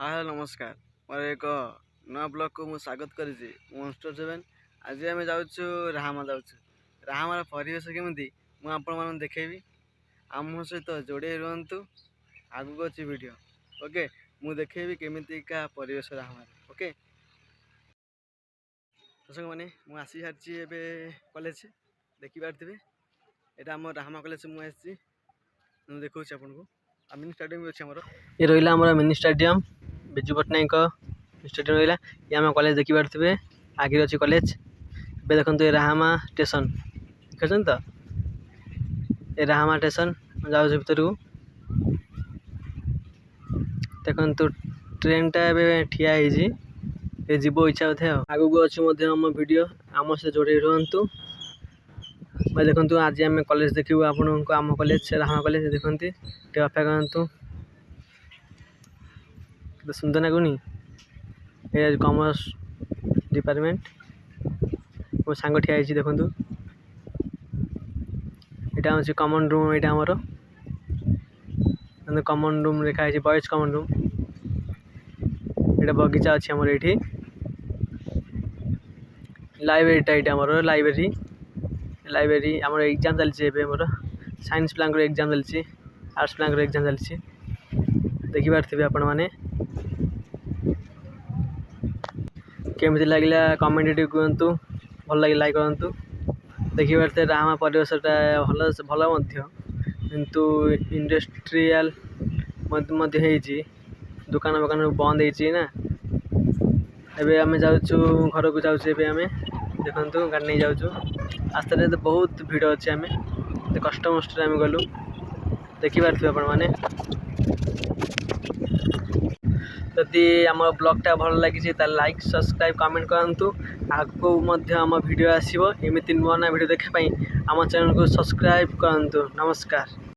हाय नमस्कार मोर एक नया ब्लॉग को मुझे स्वागत करी मोन्स्टर 7। आज आम जाऊँ राहामा राहामार परिवेश केमी मुझे देखेबी आम सहित जोड़े रुहतु आगू अच्छी वीडियो ओके मुझे देखेबी केमिका परिवेश राहामार ओके दर्शक मैंने मुझे आसी सारी कॉलेज देखिपारे यहाँ आम राहामा कॉलेज मुझे देखा आपन को मिनी स्टाडियम भी अच्छे आमर ये रहा आम mini stadium Biju Patnaik stadium रहा ये आम कॉलेज देखिपारे आगे अच्छी कॉलेज ए देखो ये राहामा स्टेशन देखते तो ये राहामा स्टेशन जाऊँ भर को देखु ट्रेन टा ठिया जीव इच्छा होते आग को अच्छे आम वीडियो आम से जोड़े रुहतु भाई देखो आज आम कॉलेज देखू आपण आम कॉलेज राहामा कॉलेज देखते अपेक्षा करतु सुंदर लगुनि ये कॉमर्स डिपार्टमेंट मो सांग ठिया देखु यहाँ हूँ कॉमन रूम यहाँ आमर कॉमन रूम लिखा है बॉयज कॉमन रूम ये बगीचा अच्छी आमर ये लाइब्रेरीटा ये आमर लाइब्रेरी आमर एग्जाम चलती साइंस पिला एग्जाम चलती आर्ट्स पिला एग्जाम चलती देखिपारे आपण मैंने केमी लगे कमेंट कहतु भल लगे लाइक करूँ देखिपारे राहामा परिवेशटा भल भल किंतु इंडस्ट्रियल दुकान दुकान बंद होना एबे आम जाऊँ घर को जाऊँ आम देखु गाड़ी नहीं जाऊँ आस्ते तो बहुत भिड़ अच्छे आम कष्ट मस्ट आम गलु देखिपारे आपण मैंने जदि आम ब्लॉगटा भल लगी लाइक सब्सक्राइब कमेंट करूँ आगो आम वीडियो आसो एमती नुआ नुआ वीडियो देखापी आम चैनल को सब्सक्राइब करूँ। नमस्कार।